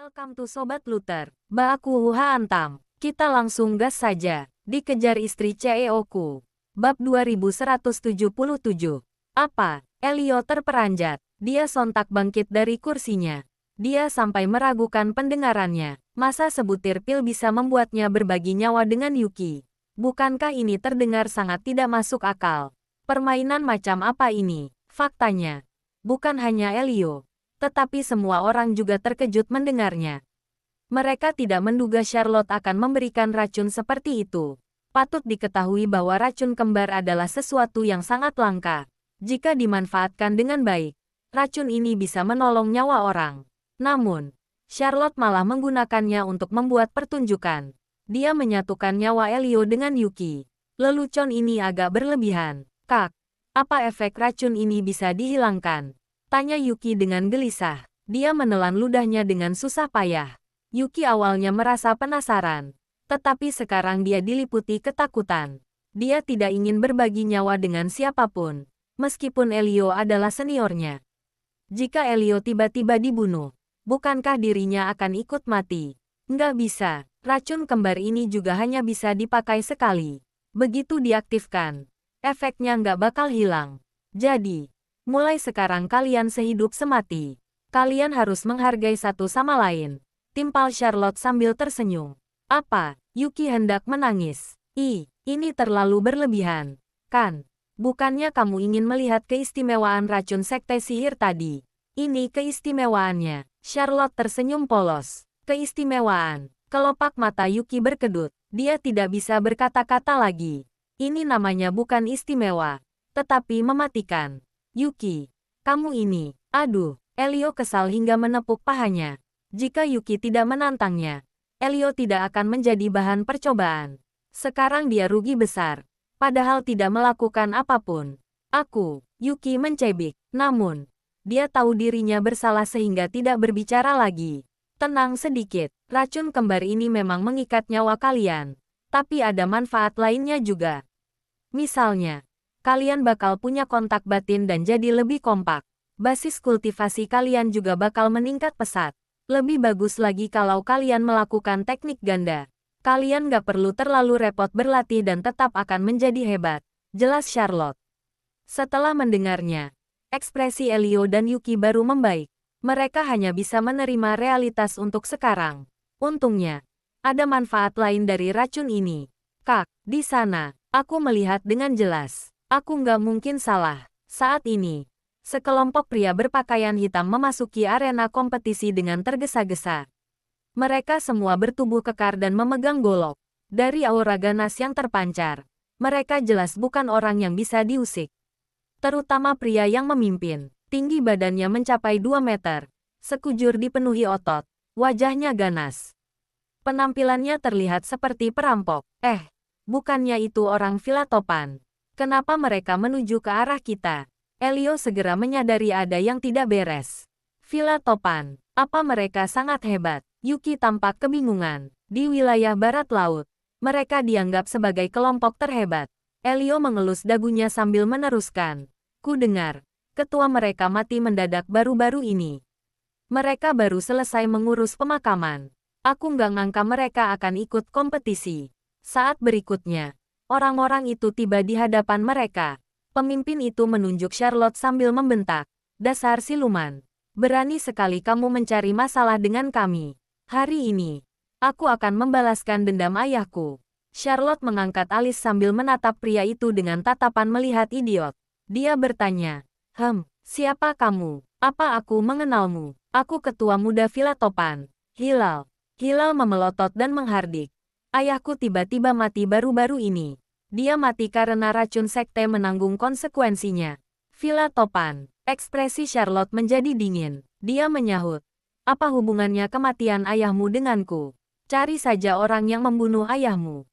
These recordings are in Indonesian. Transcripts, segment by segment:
Welcome to Sobat Luther. Baku Antam. Kita langsung gas saja. Dikejar istri CEO-ku. Bab 2177. Apa? Elio terperanjat. Dia sontak bangkit dari kursinya. Dia sampai meragukan pendengarannya. Masa sebutir pil bisa membuatnya berbagi nyawa dengan Yuki? Bukankah ini terdengar sangat tidak masuk akal? Permainan macam apa ini? Faktanya, bukan hanya Elio, tetapi semua orang juga terkejut mendengarnya. Mereka tidak menduga Charlotte akan memberikan racun seperti itu. Patut diketahui bahwa racun kembar adalah sesuatu yang sangat langka. Jika dimanfaatkan dengan baik, racun ini bisa menolong nyawa orang. Namun, Charlotte malah menggunakannya untuk membuat pertunjukan. Dia menyatukan nyawa Elio dengan Yuki. Lelucon ini agak berlebihan. Kak, apa efek racun ini bisa dihilangkan? Tanya Yuki dengan gelisah. Dia menelan ludahnya dengan susah payah. Yuki awalnya merasa penasaran, tetapi sekarang dia diliputi ketakutan. Dia tidak ingin berbagi nyawa dengan siapapun, meskipun Elio adalah seniornya. Jika Elio tiba-tiba dibunuh, bukankah dirinya akan ikut mati? Nggak bisa, racun kembar ini juga hanya bisa dipakai sekali. Begitu diaktifkan, efeknya nggak bakal hilang. Jadi, mulai sekarang kalian sehidup semati. Kalian harus menghargai satu sama lain. Timpal Charlotte sambil tersenyum. Apa? Yuki hendak menangis. Ini terlalu berlebihan. Kan? Bukannya kamu ingin melihat keistimewaan racun sekte sihir tadi? Ini keistimewaannya. Charlotte tersenyum polos. Keistimewaan. Kelopak mata Yuki berkedut. Dia tidak bisa berkata-kata lagi. Ini namanya bukan istimewa, tetapi mematikan. Yuki, kamu ini, aduh, Elio kesal hingga menepuk pahanya. Jika Yuki tidak menantangnya, Elio tidak akan menjadi bahan percobaan. Sekarang dia rugi besar, padahal tidak melakukan apapun. Yuki mencebik, namun, dia tahu dirinya bersalah sehingga tidak berbicara lagi. Tenang sedikit, racun kembar ini memang mengikat nyawa kalian, tapi ada manfaat lainnya juga. Misalnya, kalian bakal punya kontak batin dan jadi lebih kompak. Basis kultivasi kalian juga bakal meningkat pesat. Lebih bagus lagi kalau kalian melakukan teknik ganda. Kalian gak perlu terlalu repot berlatih dan tetap akan menjadi hebat. Jelas Charlotte. Setelah mendengarnya, ekspresi Elio dan Yuki baru membaik. Mereka hanya bisa menerima realitas untuk sekarang. Untungnya, ada manfaat lain dari racun ini. Kak, di sana, aku melihat dengan jelas. Aku nggak mungkin salah. Saat ini, sekelompok pria berpakaian hitam memasuki arena kompetisi dengan tergesa-gesa. Mereka semua bertubuh kekar dan memegang golok. Dari aura ganas yang terpancar, mereka jelas bukan orang yang bisa diusik. Terutama pria yang memimpin. Tinggi badannya mencapai 2 meter. Sekujur dipenuhi otot. Wajahnya ganas. Penampilannya terlihat seperti perampok. Bukannya itu orang Filatopan. Kenapa mereka menuju ke arah kita? Elio segera menyadari ada yang tidak beres. Filatopan, apa mereka sangat hebat? Yuki tampak kebingungan. Di wilayah barat laut, mereka dianggap sebagai kelompok terhebat. Elio mengelus dagunya sambil meneruskan. Ku dengar, ketua mereka mati mendadak baru-baru ini. Mereka baru selesai mengurus pemakaman. Aku nggak ngangka mereka akan ikut kompetisi. Saat berikutnya, orang-orang itu tiba di hadapan mereka. Pemimpin itu menunjuk Charlotte sambil membentak. Dasar siluman. Berani sekali kamu mencari masalah dengan kami. Hari ini, aku akan membalaskan dendam ayahku. Charlotte mengangkat alis sambil menatap pria itu dengan tatapan melihat idiot. Dia bertanya, siapa kamu? Apa aku mengenalmu? Aku ketua muda Filatopan. Hilal. Hilal memelotot dan menghardik. Ayahku tiba-tiba mati baru-baru ini. Dia mati karena racun sekte menanggung konsekuensinya. Filatopan. Ekspresi Charlotte menjadi dingin. Dia menyahut. Apa hubungannya kematian ayahmu denganku? Cari saja orang yang membunuh ayahmu.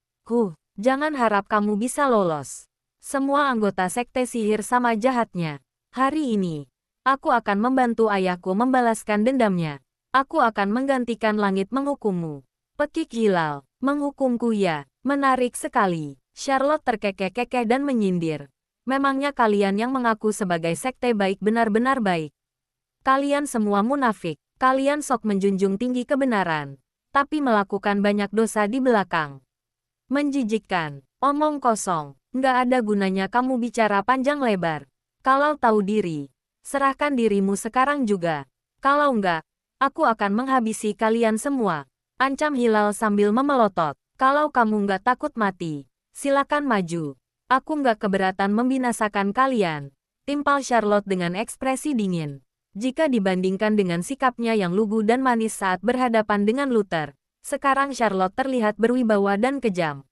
Jangan harap kamu bisa lolos. Semua anggota sekte sihir sama jahatnya. Hari ini, aku akan membantu ayahku membalaskan dendamnya. Aku akan menggantikan langit menghukummu. Pekik Hilal. Menghukumku ya? Menarik sekali. Charlotte terkekeh-kekeh dan menyindir. Memangnya kalian yang mengaku sebagai sekte baik benar-benar baik? Kalian semua munafik. Kalian sok menjunjung tinggi kebenaran, tapi melakukan banyak dosa di belakang. Menjijikkan, omong kosong, nggak ada gunanya kamu bicara panjang lebar. Kalau tahu diri, serahkan dirimu sekarang juga. Kalau nggak, aku akan menghabisi kalian semua. Ancam Hilal sambil memelotot. Kalau kamu nggak takut mati, silakan maju. Aku nggak keberatan membinasakan kalian. Timpal Charlotte dengan ekspresi dingin. Jika dibandingkan dengan sikapnya yang lugu dan manis saat berhadapan dengan Luther, sekarang Charlotte terlihat berwibawa dan kejam.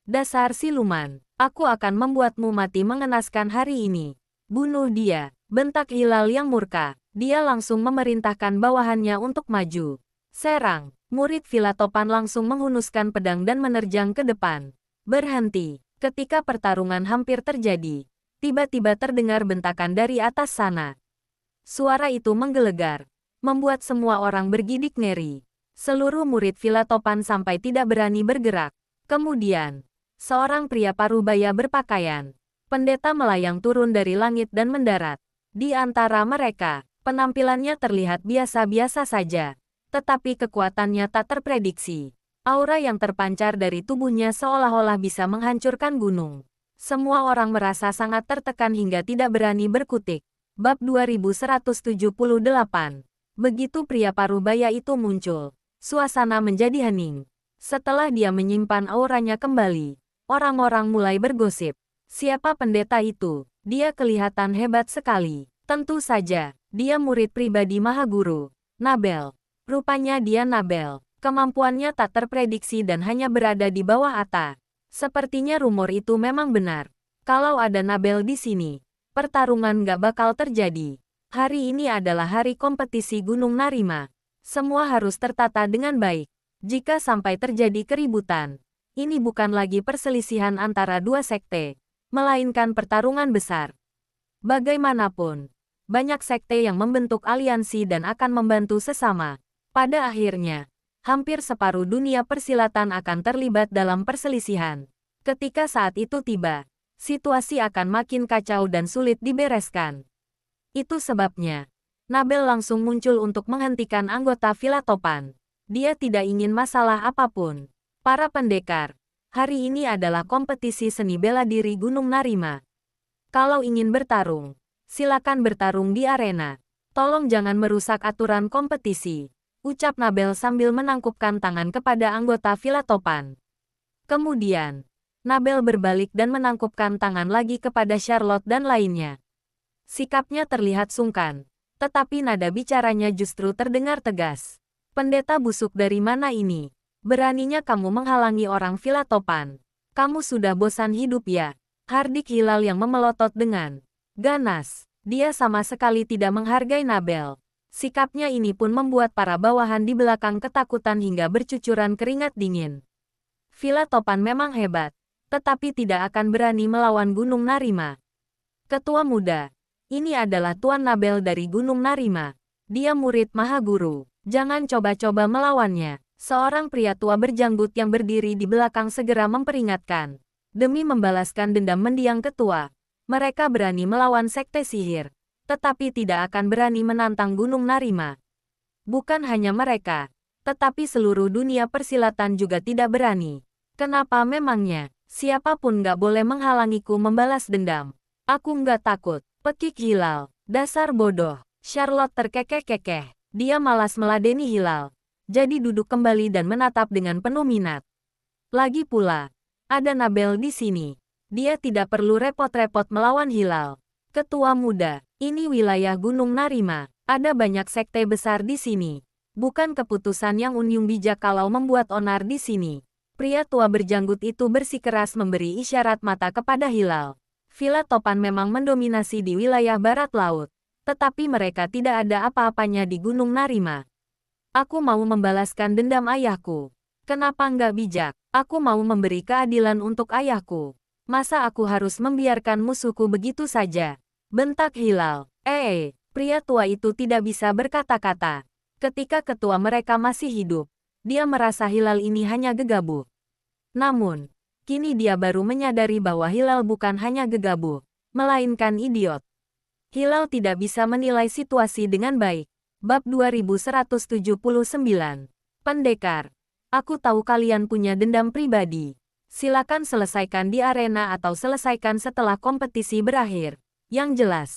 Dasar siluman, aku akan membuatmu mati mengenaskan hari ini. Bunuh dia, bentak Hilal yang murka. Dia langsung memerintahkan bawahannya untuk maju. Serang, murid Filatopan langsung menghunuskan pedang dan menerjang ke depan. Berhenti, ketika pertarungan hampir terjadi. Tiba-tiba terdengar bentakan dari atas sana. Suara itu menggelegar, membuat semua orang bergidik ngeri. Seluruh murid Filatopan sampai tidak berani bergerak. Kemudian, seorang pria parubaya berpakaian pendeta melayang turun dari langit dan mendarat. Di antara mereka, penampilannya terlihat biasa-biasa saja, tetapi kekuatannya tak terprediksi. Aura yang terpancar dari tubuhnya seolah-olah bisa menghancurkan gunung. Semua orang merasa sangat tertekan hingga tidak berani berkutik. Bab 2178. Begitu pria parubaya itu muncul, suasana menjadi hening. Setelah dia menyimpan auranya kembali, orang-orang mulai bergosip. Siapa pendeta itu? Dia kelihatan hebat sekali. Tentu saja, dia murid pribadi Mahaguru, Nabel. Rupanya dia Nabel. Kemampuannya tak terprediksi dan hanya berada di bawah Atta. Sepertinya rumor itu memang benar. Kalau ada Nabel di sini, pertarungan gak bakal terjadi. Hari ini adalah hari kompetisi Gunung Narima. Semua harus tertata dengan baik. Jika sampai terjadi keributan, ini bukan lagi perselisihan antara dua sekte, melainkan pertarungan besar. Bagaimanapun, banyak sekte yang membentuk aliansi dan akan membantu sesama. Pada akhirnya, hampir separuh dunia persilatan akan terlibat dalam perselisihan. Ketika saat itu tiba, situasi akan makin kacau dan sulit dibereskan. Itu sebabnya, Nabel langsung muncul untuk menghentikan anggota Filatopan. Dia tidak ingin masalah apapun. Para pendekar, hari ini adalah kompetisi seni bela diri Gunung Narima. Kalau ingin bertarung, silakan bertarung di arena. Tolong jangan merusak aturan kompetisi, ucap Nabel sambil menangkupkan tangan kepada anggota Filatopan. Kemudian, Nabel berbalik dan menangkupkan tangan lagi kepada Charlotte dan lainnya. Sikapnya terlihat sungkan, tetapi nada bicaranya justru terdengar tegas. Pendeta busuk dari mana ini? Beraninya kamu menghalangi orang Filatopan. Kamu sudah bosan hidup ya? Hardik Hilal yang memelotot dengan ganas. Dia sama sekali tidak menghargai Nabel. Sikapnya ini pun membuat para bawahan di belakang ketakutan hingga bercucuran keringat dingin. Filatopan memang hebat, tetapi tidak akan berani melawan Gunung Narima. Ketua muda, ini adalah Tuan Nabel dari Gunung Narima. Dia murid Mahaguru. Jangan coba-coba melawannya. Seorang pria tua berjanggut yang berdiri di belakang segera memperingatkan. Demi membalaskan dendam mendiang ketua, mereka berani melawan sekte sihir, tetapi tidak akan berani menantang Gunung Narima. Bukan hanya mereka, tetapi seluruh dunia persilatan juga tidak berani. Kenapa memangnya? Siapapun gak boleh menghalangiku membalas dendam. Aku nggak takut, pekik Hilal. Dasar bodoh. Charlotte terkekeh-kekeh. Dia malas meladeni Hilal. Jadi duduk kembali dan menatap dengan penuh minat. Lagi pula, ada Nabel di sini. Dia tidak perlu repot-repot melawan Hilal. Ketua muda, ini wilayah Gunung Narima. Ada banyak sekte besar di sini. Bukan keputusan yang Unyung bijak kalau membuat onar di sini. Pria tua berjanggut itu bersikeras memberi isyarat mata kepada Hilal. Filatopan memang mendominasi di wilayah barat laut, tetapi mereka tidak ada apa-apanya di Gunung Narima. Aku mau membalaskan dendam ayahku. Kenapa nggak bijak? Aku mau memberi keadilan untuk ayahku. Masa aku harus membiarkan musuhku begitu saja? Bentak Hilal. Pria tua itu tidak bisa berkata-kata. Ketika ketua mereka masih hidup, dia merasa Hilal ini hanya gegabah. Namun, kini dia baru menyadari bahwa Hilal bukan hanya gegabah, melainkan idiot. Hilal tidak bisa menilai situasi dengan baik. Bab 2179. Pendekar. Aku tahu kalian punya dendam pribadi. Silakan selesaikan di arena atau selesaikan setelah kompetisi berakhir. Yang jelas,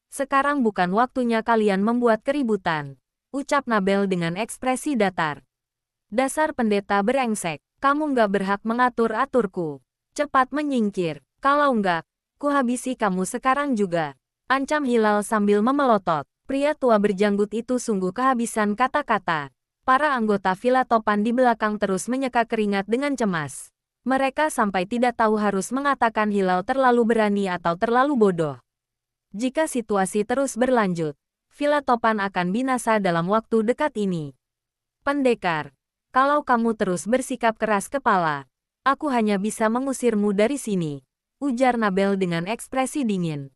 sekarang bukan waktunya kalian membuat keributan, ucap Nabel dengan ekspresi datar. Dasar pendeta brengsek, kamu nggak berhak mengatur-aturku. Cepat menyingkir, kalau nggak, kuhabisi kamu sekarang juga. Ancam Hilal sambil memelotot. Pria tua berjanggut itu sungguh kehabisan kata-kata. Para anggota Villa Topan di belakang terus menyeka keringat dengan cemas. Mereka sampai tidak tahu harus mengatakan Hilal terlalu berani atau terlalu bodoh. Jika situasi terus berlanjut, Villa Topan akan binasa dalam waktu dekat ini. Pendekar, kalau kamu terus bersikap keras kepala, aku hanya bisa mengusirmu dari sini, ujar Nabel dengan ekspresi dingin.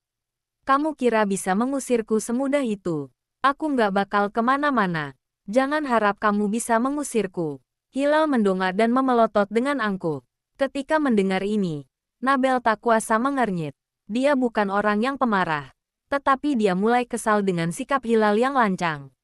Kamu kira bisa mengusirku semudah itu? Aku nggak bakal kemana-mana. Jangan harap kamu bisa mengusirku. Hilal mendongak dan memelotot dengan angkuh. Ketika mendengar ini, Nabel tak kuasa mengernyit. Dia bukan orang yang pemarah. Tetapi dia mulai kesal dengan sikap Hilal yang lancang.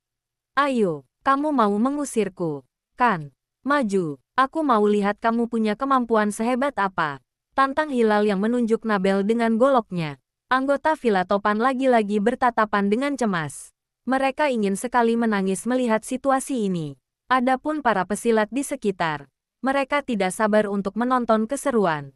Ayo, kamu mau mengusirku, kan? Maju, aku mau lihat kamu punya kemampuan sehebat apa. Tantang Hilal yang menunjuk Nabel dengan goloknya. Anggota Villa Topan lagi-lagi bertatapan dengan cemas. Mereka ingin sekali menangis melihat situasi ini. Adapun para pesilat di sekitar, mereka tidak sabar untuk menonton keseruan.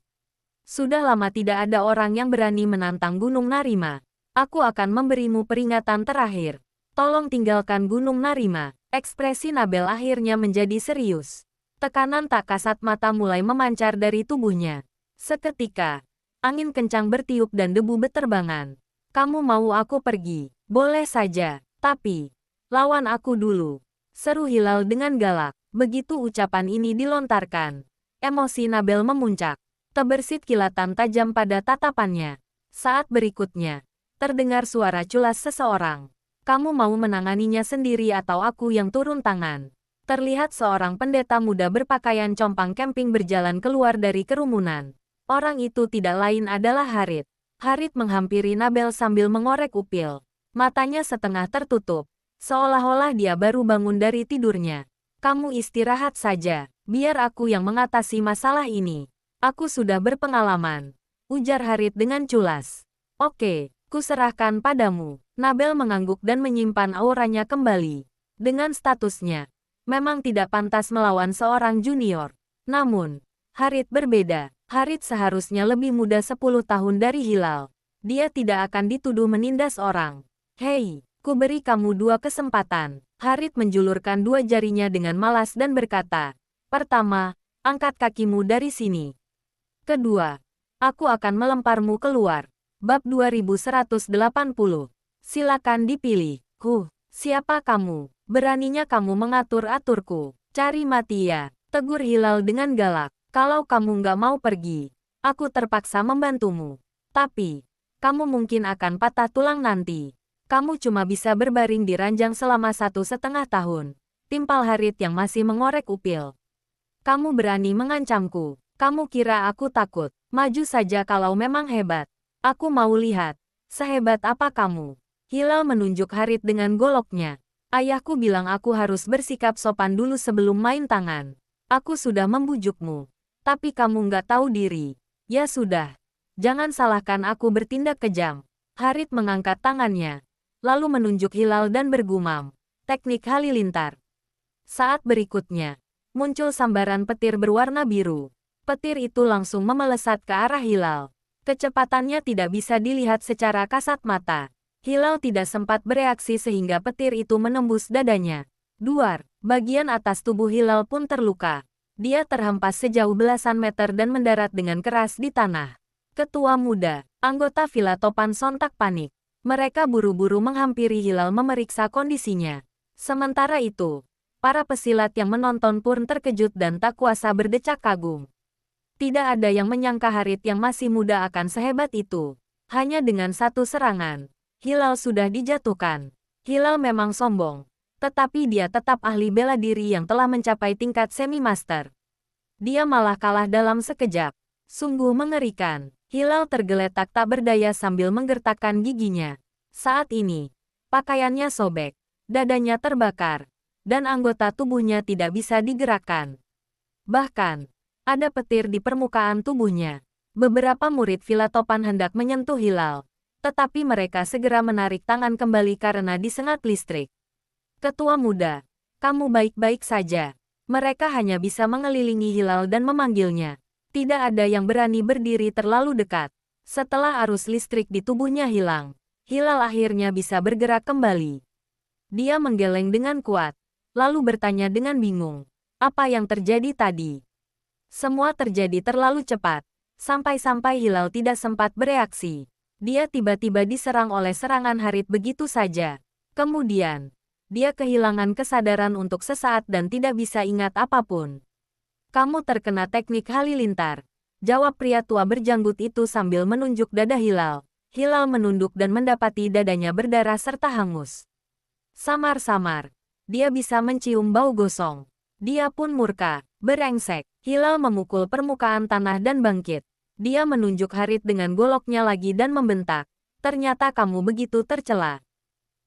Sudah lama tidak ada orang yang berani menantang Gunung Narima. Aku akan memberimu peringatan terakhir. Tolong tinggalkan Gunung Narima. Ekspresi Nabel akhirnya menjadi serius. Tekanan tak kasat mata mulai memancar dari tubuhnya. Seketika, angin kencang bertiup dan debu beterbangan. Kamu mau aku pergi? Boleh saja, tapi lawan aku dulu, seru Hilal dengan galak. Begitu ucapan ini dilontarkan, emosi Nabel memuncak. Terbersit kilatan tajam pada tatapannya. Saat berikutnya, terdengar suara culas seseorang. Kamu mau menanganinya sendiri atau aku yang turun tangan? Terlihat seorang pendeta muda berpakaian compang camping berjalan keluar dari kerumunan. Orang itu tidak lain adalah Harit. Harit menghampiri Nabel sambil mengorek upil. Matanya setengah tertutup, seolah-olah dia baru bangun dari tidurnya. Kamu istirahat saja, biar aku yang mengatasi masalah ini. Aku sudah berpengalaman, ujar Harit dengan culas. Oke, kuserahkan padamu. Nabel mengangguk dan menyimpan auranya kembali. Dengan statusnya, memang tidak pantas melawan seorang junior. Namun, Harit berbeda. Harit seharusnya lebih muda 10 tahun dari Hilal. Dia tidak akan dituduh menindas orang. Hei, ku beri kamu 2 kesempatan. Harit menjulurkan 2 jarinya dengan malas dan berkata, pertama, angkat kakimu dari sini. Kedua, aku akan melemparmu keluar. Bab 2180. Silakan dipilih. Siapa kamu? Beraninya kamu mengatur-aturku. Cari mati ya, tegur Hilal dengan galak. Kalau kamu nggak mau pergi, aku terpaksa membantumu. Tapi, kamu mungkin akan patah tulang nanti. Kamu cuma bisa berbaring di ranjang selama 1,5 tahun. Timpal Harit yang masih mengorek upil. Kamu berani mengancamku. Kamu kira aku takut? Maju saja kalau memang hebat. Aku mau lihat, sehebat apa kamu. Hilal menunjuk Harit dengan goloknya. Ayahku bilang aku harus bersikap sopan dulu sebelum main tangan. Aku sudah membujukmu. Tapi kamu nggak tahu diri. Ya sudah. Jangan salahkan aku bertindak kejam. Harit mengangkat tangannya. Lalu menunjuk Hilal dan bergumam. Teknik halilintar. Saat berikutnya, muncul sambaran petir berwarna biru. Petir itu langsung memelesat ke arah Hilal. Kecepatannya tidak bisa dilihat secara kasat mata. Hilal tidak sempat bereaksi sehingga petir itu menembus dadanya. Duar, bagian atas tubuh Hilal pun terluka. Dia terhempas sejauh belasan meter dan mendarat dengan keras di tanah. Ketua muda, anggota Villa Topan sontak panik. Mereka buru-buru menghampiri Hilal memeriksa kondisinya. Sementara itu, para pesilat yang menonton pun terkejut dan tak kuasa berdecak kagum. Tidak ada yang menyangka Harit yang masih muda akan sehebat itu. Hanya dengan 1 serangan, Hilal sudah dijatuhkan. Hilal memang sombong. Tetapi dia tetap ahli bela diri yang telah mencapai tingkat semi-master. Dia malah kalah dalam sekejap. Sungguh mengerikan. Hilal tergeletak tak berdaya sambil menggertakkan giginya. Saat ini, pakaiannya sobek. Dadanya terbakar, dan anggota tubuhnya tidak bisa digerakkan. Bahkan, ada petir di permukaan tubuhnya. Beberapa murid Villa Topan hendak menyentuh hilal, tetapi mereka segera menarik tangan kembali karena disengat listrik. Ketua muda, kamu baik-baik saja. Mereka hanya bisa mengelilingi hilal dan memanggilnya. Tidak ada yang berani berdiri terlalu dekat. Setelah arus listrik di tubuhnya hilang, hilal akhirnya bisa bergerak kembali. Dia menggeleng dengan kuat, lalu bertanya dengan bingung, apa yang terjadi tadi? Semua terjadi terlalu cepat, sampai-sampai hilal tidak sempat bereaksi. Dia tiba-tiba diserang oleh serangan Harit begitu saja. Kemudian, dia kehilangan kesadaran untuk sesaat dan tidak bisa ingat apapun. Kamu terkena teknik halilintar, jawab pria tua berjanggut itu sambil menunjuk dada hilal. Hilal menunduk dan mendapati dadanya berdarah serta hangus. Samar-samar, dia bisa mencium bau gosong. Dia pun murka, berengsek. Hilal memukul permukaan tanah dan bangkit. Dia menunjuk Harit dengan goloknya lagi dan membentak. Ternyata kamu begitu tercela.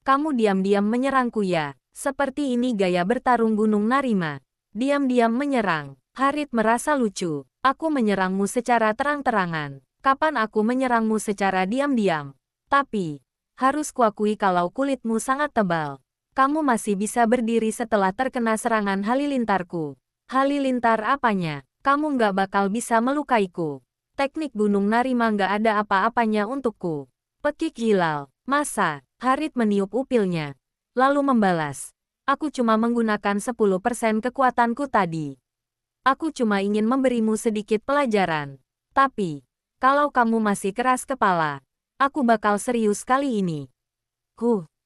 Kamu diam-diam menyerangku ya. Seperti ini gaya bertarung Gunung Narima. Diam-diam menyerang. Harit merasa lucu. Aku menyerangmu secara terang-terangan. Kapan aku menyerangmu secara diam-diam? Tapi, harus kuakui kalau kulitmu sangat tebal. Kamu masih bisa berdiri setelah terkena serangan halilintarku. Halilintar apanya? Kamu nggak bakal bisa melukaiku. Teknik Gunung Narima nggak ada apa-apanya untukku. Pekik hilal. Masa? Harit meniup upilnya. Lalu membalas. Aku cuma menggunakan 10% kekuatanku tadi. Aku cuma ingin memberimu sedikit pelajaran. Tapi, kalau kamu masih keras kepala, aku bakal serius kali ini.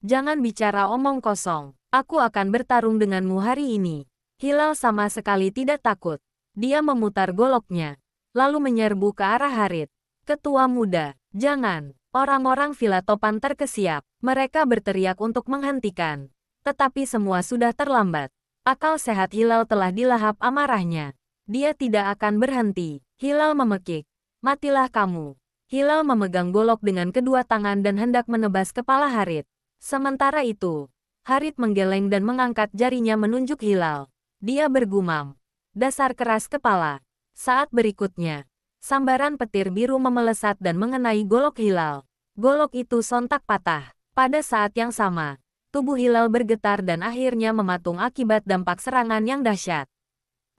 Jangan bicara omong kosong. Aku akan bertarung denganmu hari ini. Hilal sama sekali tidak takut. Dia memutar goloknya, lalu menyerbu ke arah Harit. Ketua muda, jangan. Orang-orang Villa Topan terkesiap. Mereka berteriak untuk menghentikan. Tetapi semua sudah terlambat. Akal sehat Hilal telah dilahap amarahnya. Dia tidak akan berhenti. Hilal memekik. Matilah kamu. Hilal memegang golok dengan kedua tangan dan hendak menebas kepala Harit. Sementara itu, Harit menggeleng dan mengangkat jarinya menunjuk Hilal. Dia bergumam. Dasar keras kepala. Saat berikutnya, sambaran petir biru memelesat dan mengenai golok Hilal. Golok itu sontak patah. Pada saat yang sama, tubuh Hilal bergetar dan akhirnya mematung akibat dampak serangan yang dahsyat.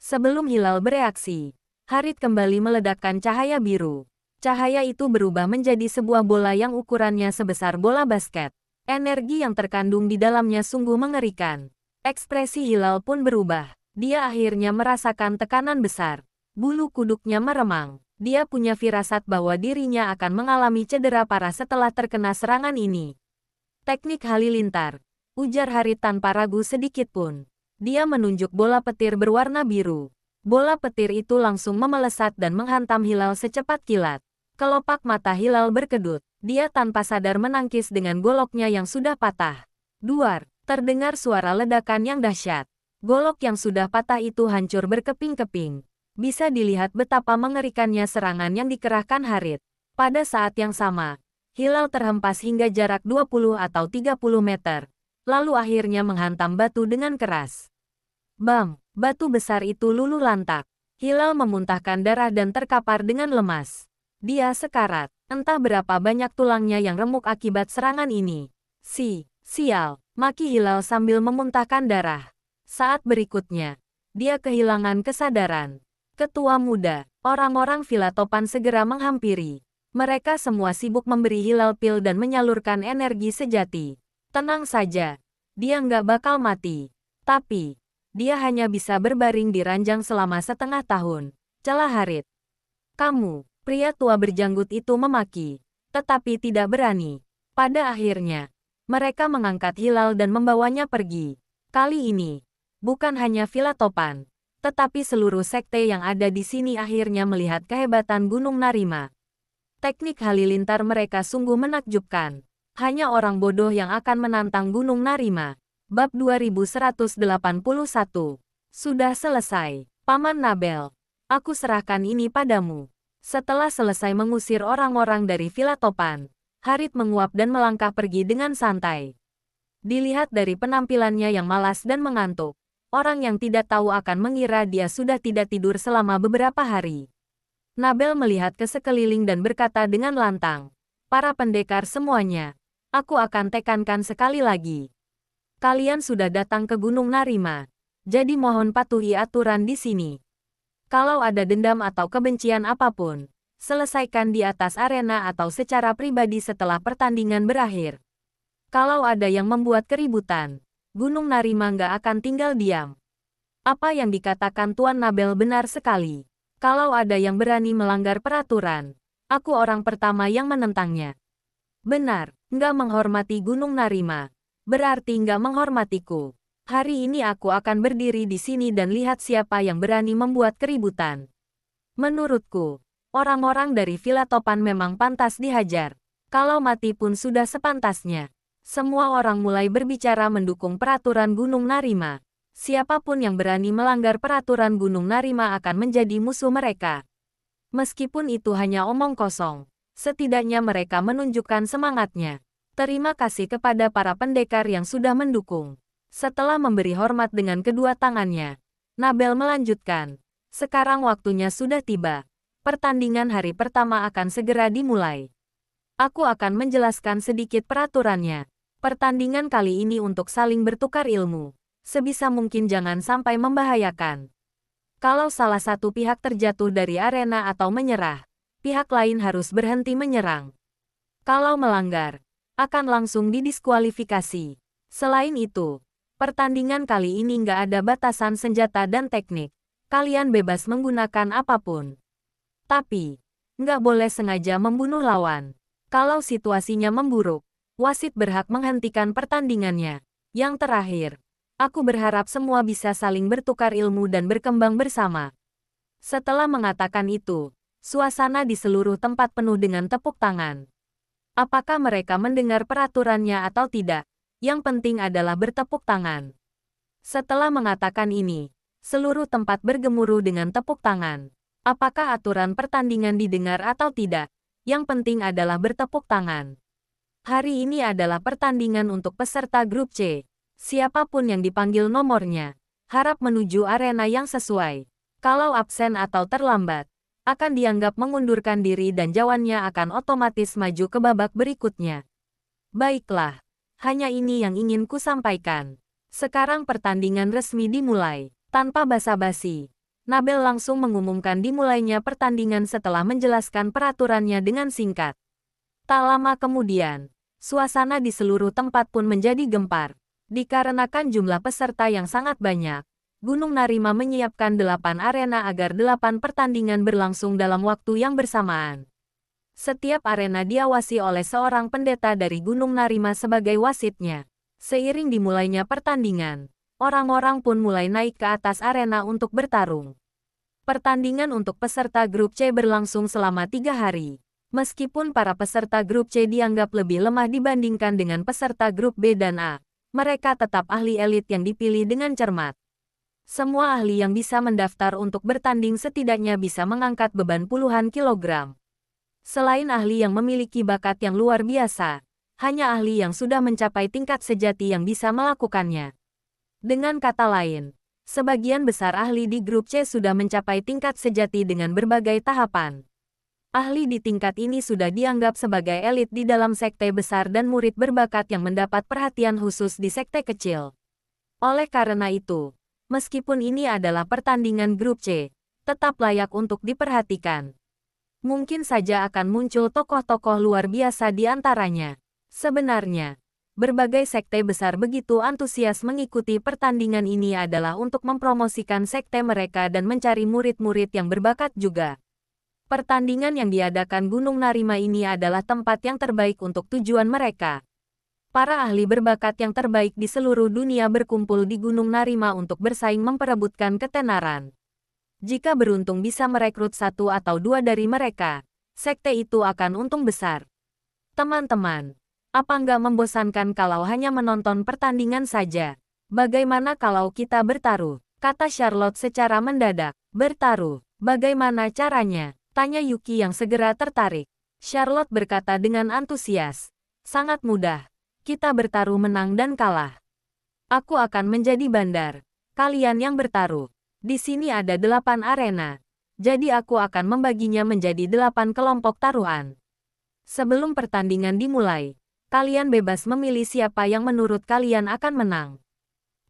Sebelum Hilal bereaksi, Harit kembali meledakkan cahaya biru. Cahaya itu berubah menjadi sebuah bola yang ukurannya sebesar bola basket. Energi yang terkandung di dalamnya sungguh mengerikan. Ekspresi Hilal pun berubah. Dia akhirnya merasakan tekanan besar. Bulu kuduknya meremang. Dia punya firasat bahwa dirinya akan mengalami cedera parah setelah terkena serangan ini. Teknik halilintar, ujar Harit tanpa ragu sedikit pun. Dia menunjuk bola petir berwarna biru. Bola petir itu langsung memelesat dan menghantam Hilal secepat kilat. Kelopak mata Hilal berkedut. Dia tanpa sadar menangkis dengan goloknya yang sudah patah. Duar, terdengar suara ledakan yang dahsyat. Golok yang sudah patah itu hancur berkeping-keping. Bisa dilihat betapa mengerikannya serangan yang dikerahkan Harit. Pada saat yang sama, Hilal terhempas hingga jarak 20 atau 30 meter. Lalu akhirnya menghantam batu dengan keras. Bam! Batu besar itu luluh lantak. Hilal memuntahkan darah dan terkapar dengan lemas. Dia sekarat. Entah berapa banyak tulangnya yang remuk akibat serangan ini. Sial! Maki Hilal sambil memuntahkan darah. Saat berikutnya, dia kehilangan kesadaran. Ketua muda, orang-orang Villa Topan segera menghampiri. Mereka semua sibuk memberi Hilal pil dan menyalurkan energi sejati. Tenang saja, dia nggak bakal mati. Tapi, dia hanya bisa berbaring di ranjang selama setengah tahun. Celah Harit. Kamu, pria tua berjanggut itu memaki, tetapi tidak berani. Pada akhirnya, mereka mengangkat Hilal dan membawanya pergi. Kali ini, bukan hanya Villa Topan, tetapi seluruh sekte yang ada di sini akhirnya melihat kehebatan Gunung Narima. Teknik halilintar mereka sungguh menakjubkan. Hanya orang bodoh yang akan menantang Gunung Narima. Bab 2181. Sudah selesai. Paman Nabel. Aku serahkan ini padamu. Setelah selesai mengusir orang-orang dari Villa Topan, Harit menguap dan melangkah pergi dengan santai. Dilihat dari penampilannya yang malas dan mengantuk, orang yang tidak tahu akan mengira dia sudah tidak tidur selama beberapa hari. Nabel melihat ke sekeliling dan berkata dengan lantang, "Para pendekar semuanya, aku akan tekankan sekali lagi. Kalian sudah datang ke Gunung Narima, jadi mohon patuhi aturan di sini. Kalau ada dendam atau kebencian apapun, selesaikan di atas arena atau secara pribadi setelah pertandingan berakhir. Kalau ada yang membuat keributan, Gunung Narima nggak akan tinggal diam." Apa yang dikatakan Tuan Nabel benar sekali. Kalau ada yang berani melanggar peraturan, aku orang pertama yang menentangnya. Benar, nggak menghormati Gunung Narima. Berarti nggak menghormatiku. Hari ini aku akan berdiri di sini dan lihat siapa yang berani membuat keributan. Menurutku, orang-orang dari Villa Topan memang pantas dihajar. Kalau mati pun sudah sepantasnya. Semua orang mulai berbicara mendukung peraturan Gunung Narima. Siapapun yang berani melanggar peraturan Gunung Narima akan menjadi musuh mereka. Meskipun itu hanya omong kosong, setidaknya mereka menunjukkan semangatnya. Terima kasih kepada para pendekar yang sudah mendukung. Setelah memberi hormat dengan kedua tangannya, Nabel melanjutkan, "Sekarang waktunya sudah tiba. Pertandingan hari pertama akan segera dimulai. Aku akan menjelaskan sedikit peraturannya. Pertandingan kali ini untuk saling bertukar ilmu. Sebisa mungkin jangan sampai membahayakan. Kalau salah satu pihak terjatuh dari arena atau menyerah, pihak lain harus berhenti menyerang. Kalau melanggar, akan langsung didiskualifikasi. Selain itu, pertandingan kali ini nggak ada batasan senjata dan teknik. Kalian bebas menggunakan apapun. Tapi, nggak boleh sengaja membunuh lawan. Kalau situasinya memburuk, wasit berhak menghentikan pertandingannya. Yang terakhir, aku berharap semua bisa saling bertukar ilmu dan berkembang bersama." Setelah mengatakan itu, suasana di seluruh tempat penuh dengan tepuk tangan. Apakah mereka mendengar peraturannya atau tidak? Yang penting adalah bertepuk tangan. Setelah mengatakan ini, seluruh tempat bergemuruh dengan tepuk tangan. Apakah aturan pertandingan didengar atau tidak? Yang penting adalah bertepuk tangan. Hari ini adalah pertandingan untuk peserta grup C. Siapapun yang dipanggil nomornya, harap menuju arena yang sesuai. Kalau absen atau terlambat, akan dianggap mengundurkan diri dan jawannya akan otomatis maju ke babak berikutnya. Baiklah, hanya ini yang ingin ku sampaikan. Sekarang pertandingan resmi dimulai. Tanpa basa-basi, Nabel langsung mengumumkan dimulainya pertandingan setelah menjelaskan peraturannya dengan singkat. Tak lama kemudian, suasana di seluruh tempat pun menjadi gempar. Dikarenakan jumlah peserta yang sangat banyak, Gunung Narima menyiapkan 8 arena agar 8 pertandingan berlangsung dalam waktu yang bersamaan. Setiap arena diawasi oleh seorang pendeta dari Gunung Narima sebagai wasitnya. Seiring dimulainya pertandingan, orang-orang pun mulai naik ke atas arena untuk bertarung. Pertandingan untuk peserta grup C berlangsung selama 3 hari. Meskipun para peserta grup C dianggap lebih lemah dibandingkan dengan peserta grup B dan A, mereka tetap ahli elit yang dipilih dengan cermat. Semua ahli yang bisa mendaftar untuk bertanding setidaknya bisa mengangkat beban puluhan kilogram. Selain ahli yang memiliki bakat yang luar biasa, hanya ahli yang sudah mencapai tingkat sejati yang bisa melakukannya. Dengan kata lain, sebagian besar ahli di grup C sudah mencapai tingkat sejati dengan berbagai tahapan. Ahli di tingkat ini sudah dianggap sebagai elit di dalam sekte besar dan murid berbakat yang mendapat perhatian khusus di sekte kecil. Oleh karena itu, meskipun ini adalah pertandingan grup C, tetap layak untuk diperhatikan. Mungkin saja akan muncul tokoh-tokoh luar biasa di antaranya. Sebenarnya, berbagai sekte besar begitu antusias mengikuti pertandingan ini adalah untuk mempromosikan sekte mereka dan mencari murid-murid yang berbakat juga. Pertandingan yang diadakan Gunung Narima ini adalah tempat yang terbaik untuk tujuan mereka. Para ahli berbakat yang terbaik di seluruh dunia berkumpul di Gunung Narima untuk bersaing memperebutkan ketenaran. Jika beruntung bisa merekrut 1 atau 2 dari mereka, sekte itu akan untung besar. Teman-teman, apa nggak membosankan kalau hanya menonton pertandingan saja? Bagaimana kalau kita bertaruh? Kata Charlotte secara mendadak. Bertaruh, bagaimana caranya? Tanya Yuki yang segera tertarik. Charlotte berkata dengan antusias. Sangat mudah. Kita bertaruh menang dan kalah. Aku akan menjadi bandar. Kalian yang bertaruh. Di sini ada 8 arena. Jadi aku akan membaginya menjadi 8 kelompok taruhan. Sebelum pertandingan dimulai, kalian bebas memilih siapa yang menurut kalian akan menang.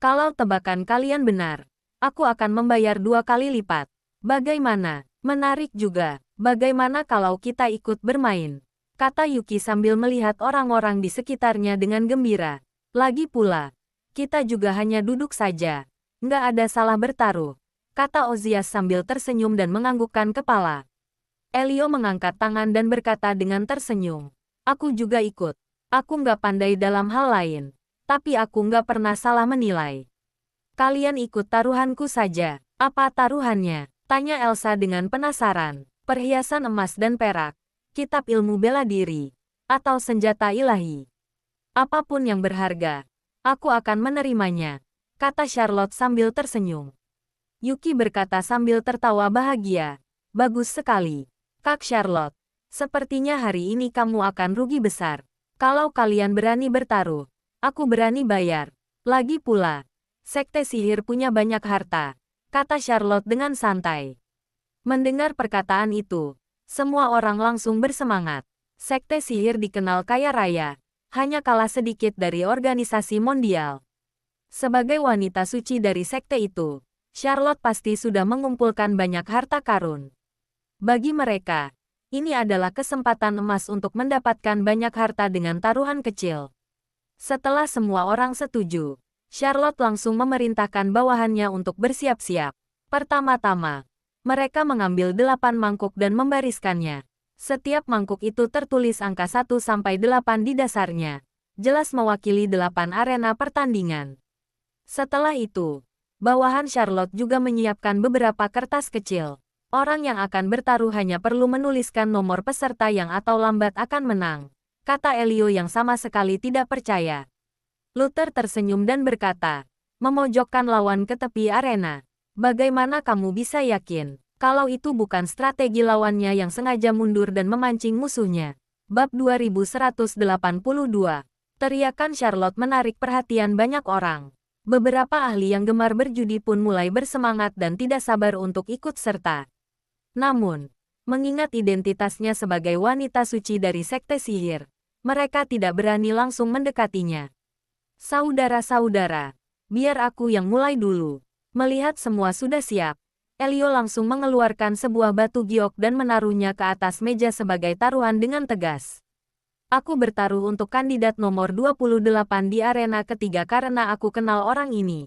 Kalau tebakan kalian benar, aku akan membayar 2 kali lipat. Bagaimana? Menarik juga. Bagaimana kalau kita ikut bermain? Kata Yuki sambil melihat orang-orang di sekitarnya dengan gembira. Lagi pula, kita juga hanya duduk saja. Nggak ada salah bertaruh. Kata Ozias sambil tersenyum dan menganggukkan kepala. Elio mengangkat tangan dan berkata dengan tersenyum. Aku juga ikut. Aku nggak pandai dalam hal lain. Tapi aku nggak pernah salah menilai. Kalian ikut taruhanku saja. Apa taruhannya? Tanya Elsa dengan penasaran. Perhiasan emas dan perak, kitab ilmu bela diri, atau senjata ilahi. Apapun yang berharga, aku akan menerimanya, kata Charlotte sambil tersenyum. Yuki berkata sambil tertawa bahagia. Bagus sekali, Kak Charlotte. Sepertinya hari ini kamu akan rugi besar. Kalau kalian berani bertaruh, aku berani bayar. Lagi pula, Sekte Sihir punya banyak harta, kata Charlotte dengan santai. Mendengar perkataan itu, semua orang langsung bersemangat. Sekte Sihir dikenal kaya raya, hanya kalah sedikit dari organisasi mondial. Sebagai wanita suci dari sekte itu, Charlotte pasti sudah mengumpulkan banyak harta karun. Bagi mereka, ini adalah kesempatan emas untuk mendapatkan banyak harta dengan taruhan kecil. Setelah semua orang setuju, Charlotte langsung memerintahkan bawahannya untuk bersiap-siap. Pertama-tama, mereka mengambil 8 mangkuk dan membariskannya. Setiap mangkuk itu tertulis angka 1-8 di dasarnya. Jelas mewakili 8 arena pertandingan. Setelah itu, bawahan Charlotte juga menyiapkan beberapa kertas kecil. Orang yang akan bertaruh hanya perlu menuliskan nomor peserta yang atau lambat akan menang, kata Elio yang sama sekali tidak percaya. Luther tersenyum dan berkata, memojokkan lawan ke tepi arena. Bagaimana kamu bisa yakin, kalau itu bukan strategi lawannya yang sengaja mundur dan memancing musuhnya? Bab 2182. Teriakan Charlotte menarik perhatian banyak orang. Beberapa ahli yang gemar berjudi pun mulai bersemangat dan tidak sabar untuk ikut serta. Namun, mengingat identitasnya sebagai wanita suci dari Sekte Sihir, mereka tidak berani langsung mendekatinya. Saudara-saudara, biar aku yang mulai dulu. Melihat semua sudah siap, Elio langsung mengeluarkan sebuah batu giok dan menaruhnya ke atas meja sebagai taruhan dengan tegas. Aku bertaruh untuk kandidat nomor 28 di arena ketiga karena aku kenal orang ini.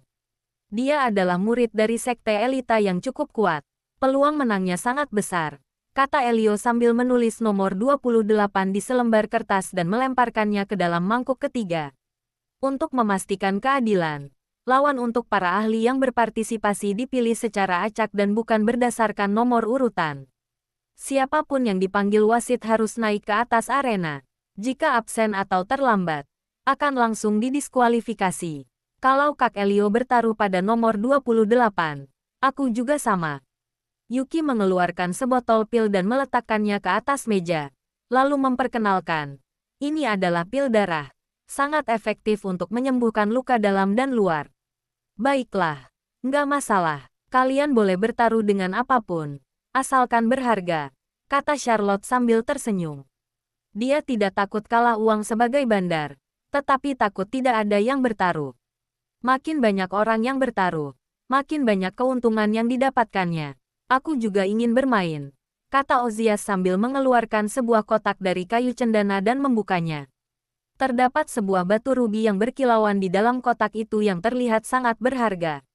Dia adalah murid dari sekte Elita yang cukup kuat. Peluang menangnya sangat besar, kata Elio sambil menulis nomor 28 di selembar kertas dan melemparkannya ke dalam mangkuk ketiga. Untuk memastikan keadilan, lawan untuk para ahli yang berpartisipasi dipilih secara acak dan bukan berdasarkan nomor urutan. Siapapun yang dipanggil wasit harus naik ke atas arena. Jika absen atau terlambat, akan langsung didiskualifikasi. Kalau Kak Elio bertaruh pada nomor 28, aku juga sama. Yuki mengeluarkan sebotol pil dan meletakkannya ke atas meja, lalu memperkenalkan. Ini adalah pil darah, sangat efektif untuk menyembuhkan luka dalam dan luar. Baiklah, nggak masalah, kalian boleh bertaruh dengan apapun, asalkan berharga, kata Charlotte sambil tersenyum. Dia tidak takut kalah uang sebagai bandar, tetapi takut tidak ada yang bertaruh. Makin banyak orang yang bertaruh, makin banyak keuntungan yang didapatkannya. Aku juga ingin bermain, kata Ozias sambil mengeluarkan sebuah kotak dari kayu cendana dan membukanya. Terdapat sebuah batu rubi yang berkilauan di dalam kotak itu yang terlihat sangat berharga.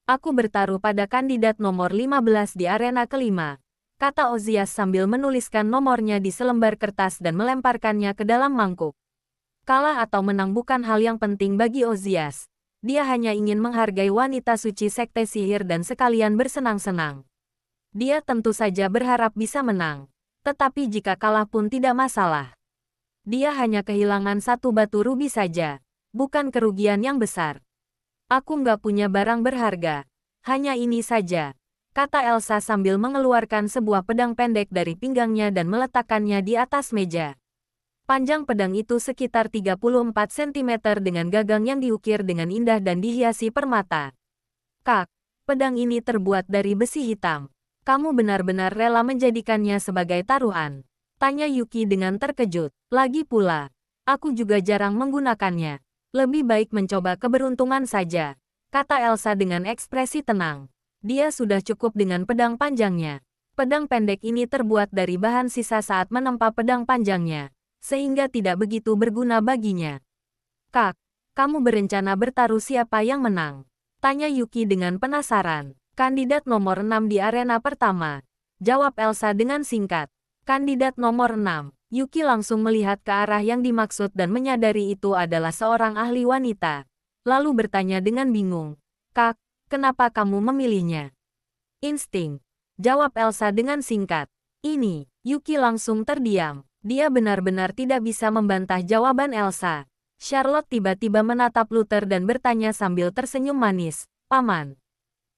Aku bertaruh pada kandidat nomor 15 di arena kelima, kata Ozias sambil menuliskan nomornya di selembar kertas dan melemparkannya ke dalam mangkuk. Kalah atau menang bukan hal yang penting bagi Ozias. Dia hanya ingin menghargai wanita suci sekte sihir dan sekalian bersenang-senang. Dia tentu saja berharap bisa menang, tetapi jika kalah pun tidak masalah. Dia hanya kehilangan satu batu rubi saja, bukan kerugian yang besar. Aku nggak punya barang berharga, hanya ini saja, kata Elsa sambil mengeluarkan sebuah pedang pendek dari pinggangnya dan meletakkannya di atas meja. Panjang pedang itu sekitar 34 cm dengan gagang yang diukir dengan indah dan dihiasi permata. Kak, pedang ini terbuat dari besi hitam. Kamu benar-benar rela menjadikannya sebagai taruhan? Tanya Yuki dengan terkejut. Lagi pula, aku juga jarang menggunakannya. Lebih baik mencoba keberuntungan saja, kata Elsa dengan ekspresi tenang. Dia sudah cukup dengan pedang panjangnya. Pedang pendek ini terbuat dari bahan sisa saat menempa pedang panjangnya, sehingga tidak begitu berguna baginya. Kak, kamu berencana bertaruh siapa yang menang? Tanya Yuki dengan penasaran. Kandidat nomor 6 di arena pertama. Jawab Elsa dengan singkat. Kandidat nomor 6. Yuki langsung melihat ke arah yang dimaksud dan menyadari itu adalah seorang ahli wanita. Lalu bertanya dengan bingung. Kak, kenapa kamu memilihnya? Insting. Jawab Elsa dengan singkat. Ini, Yuki langsung terdiam. Dia benar-benar tidak bisa membantah jawaban Elsa. Charlotte tiba-tiba menatap Luther dan bertanya sambil tersenyum manis. Paman,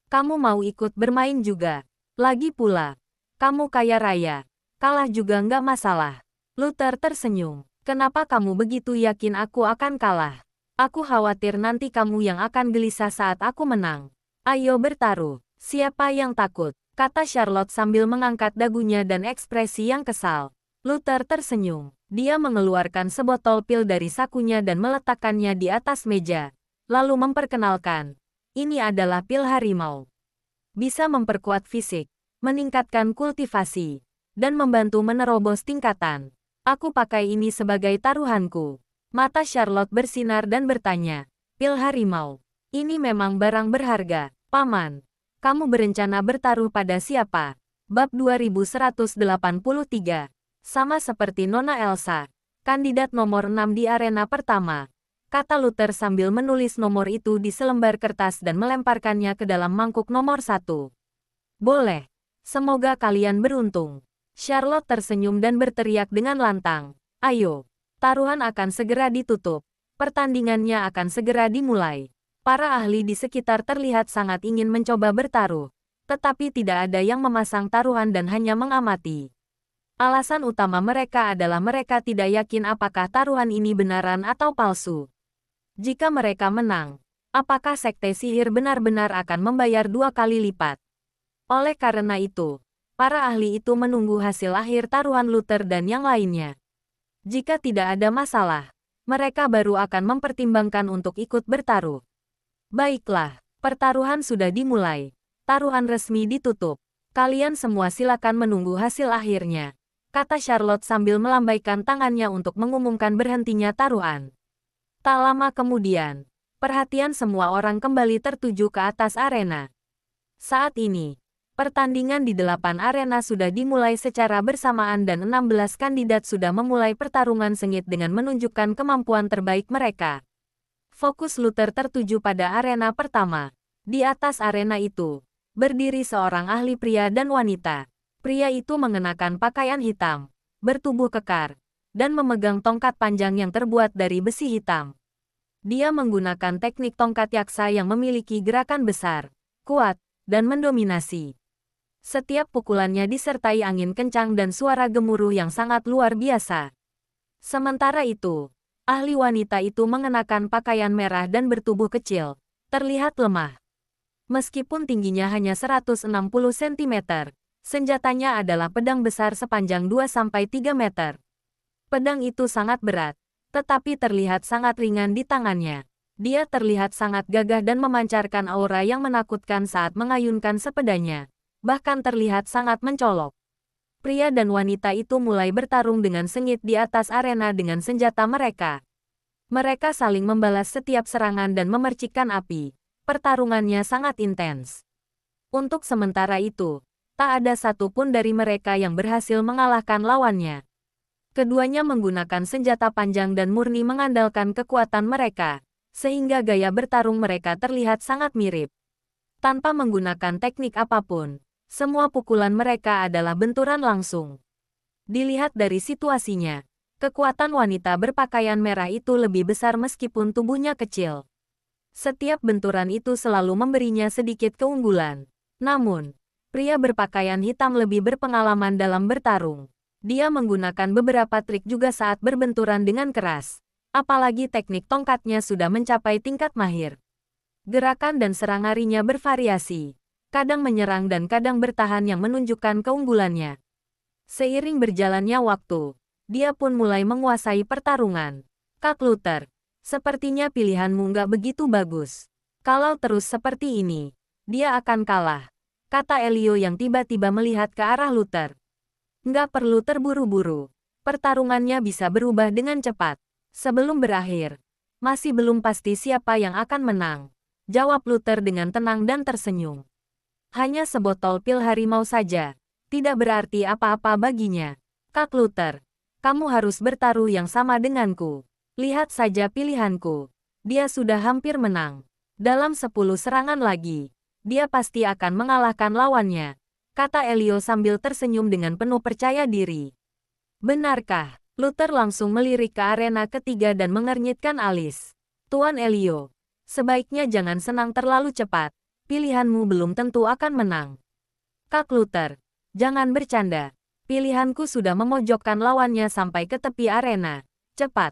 kamu mau ikut bermain juga? Lagi pula, kamu kaya raya. Kalah juga nggak masalah. Luther tersenyum. Kenapa kamu begitu yakin aku akan kalah? Aku khawatir nanti kamu yang akan gelisah saat aku menang. Ayo bertaruh. Siapa yang takut? Kata Charlotte sambil mengangkat dagunya dan ekspresi yang kesal. Luther tersenyum. Dia mengeluarkan sebotol pil dari sakunya dan meletakkannya di atas meja. Lalu memperkenalkan. Ini adalah pil harimau. Bisa memperkuat fisik, meningkatkan kultivasi, dan membantu menerobos tingkatan. Aku pakai ini sebagai taruhanku. Mata Charlotte bersinar dan bertanya, pil harimau. Ini memang barang berharga, Paman. Kamu berencana bertaruh pada siapa? Bab 2183. Sama seperti Nona Elsa, kandidat nomor 6 di arena pertama. Kata Luther sambil menulis nomor itu di selembar kertas dan melemparkannya ke dalam mangkuk nomor 1. Boleh. Semoga kalian beruntung. Charlotte tersenyum dan berteriak dengan lantang. Ayo, taruhan akan segera ditutup. Pertandingannya akan segera dimulai. Para ahli di sekitar terlihat sangat ingin mencoba bertaruh. Tetapi tidak ada yang memasang taruhan dan hanya mengamati. Alasan utama mereka adalah mereka tidak yakin apakah taruhan ini benaran atau palsu. Jika mereka menang, apakah sekte sihir benar-benar akan membayar 2 kali lipat? Oleh karena itu, para ahli itu menunggu hasil akhir taruhan Luther dan yang lainnya. Jika tidak ada masalah, mereka baru akan mempertimbangkan untuk ikut bertaruh. Baiklah, pertaruhan sudah dimulai. Taruhan resmi ditutup. Kalian semua silakan menunggu hasil akhirnya, kata Charlotte sambil melambaikan tangannya untuk mengumumkan berhentinya taruhan. Tak lama kemudian, perhatian semua orang kembali tertuju ke atas arena. Saat ini, pertandingan di 8 arena sudah dimulai secara bersamaan dan 16 kandidat sudah memulai pertarungan sengit dengan menunjukkan kemampuan terbaik mereka. Fokus Luther tertuju pada arena pertama. Di atas arena itu, berdiri seorang ahli pria dan wanita. Pria itu mengenakan pakaian hitam, bertubuh kekar, dan memegang tongkat panjang yang terbuat dari besi hitam. Dia menggunakan teknik tongkat yaksa yang memiliki gerakan besar, kuat, dan mendominasi. Setiap pukulannya disertai angin kencang dan suara gemuruh yang sangat luar biasa. Sementara itu, ahli wanita itu mengenakan pakaian merah dan bertubuh kecil, terlihat lemah. Meskipun tingginya hanya 160 cm, senjatanya adalah pedang besar sepanjang 2-3 meter. Pedang itu sangat berat, tetapi terlihat sangat ringan di tangannya. Dia terlihat sangat gagah dan memancarkan aura yang menakutkan saat mengayunkan sepedanya. Bahkan terlihat sangat mencolok. Pria dan wanita itu mulai bertarung dengan sengit di atas arena dengan senjata mereka. Mereka saling membalas setiap serangan dan memercikkan api. Pertarungannya sangat intens. Untuk sementara itu, tak ada satupun dari mereka yang berhasil mengalahkan lawannya. Keduanya menggunakan senjata panjang dan murni mengandalkan kekuatan mereka, sehingga gaya bertarung mereka terlihat sangat mirip. Tanpa menggunakan teknik apapun, semua pukulan mereka adalah benturan langsung. Dilihat dari situasinya, kekuatan wanita berpakaian merah itu lebih besar meskipun tubuhnya kecil. Setiap benturan itu selalu memberinya sedikit keunggulan. Namun, pria berpakaian hitam lebih berpengalaman dalam bertarung. Dia menggunakan beberapa trik juga saat berbenturan dengan keras. Apalagi teknik tongkatnya sudah mencapai tingkat mahir. Gerakan dan serangannya bervariasi. Kadang menyerang dan kadang bertahan yang menunjukkan keunggulannya. Seiring berjalannya waktu, dia pun mulai menguasai pertarungan. Kak Luther, sepertinya pilihanmu nggak begitu bagus. Kalau terus seperti ini, dia akan kalah, kata Elio yang tiba-tiba melihat ke arah Luther. Nggak perlu terburu-buru. Pertarungannya bisa berubah dengan cepat. Sebelum berakhir, masih belum pasti siapa yang akan menang, jawab Luther dengan tenang dan tersenyum. Hanya sebotol pil harimau saja, tidak berarti apa-apa baginya. Kak Luther, kamu harus bertaruh yang sama denganku. Lihat saja pilihanku. Dia sudah hampir menang. Dalam 10 serangan lagi, dia pasti akan mengalahkan lawannya, kata Elio sambil tersenyum dengan penuh percaya diri. Benarkah? Luther langsung melirik ke arena ketiga dan mengernyitkan alis. Tuan Elio, sebaiknya jangan senang terlalu cepat. Pilihanmu belum tentu akan menang. Kak Luther, jangan bercanda. Pilihanku sudah memojokkan lawannya sampai ke tepi arena. Cepat,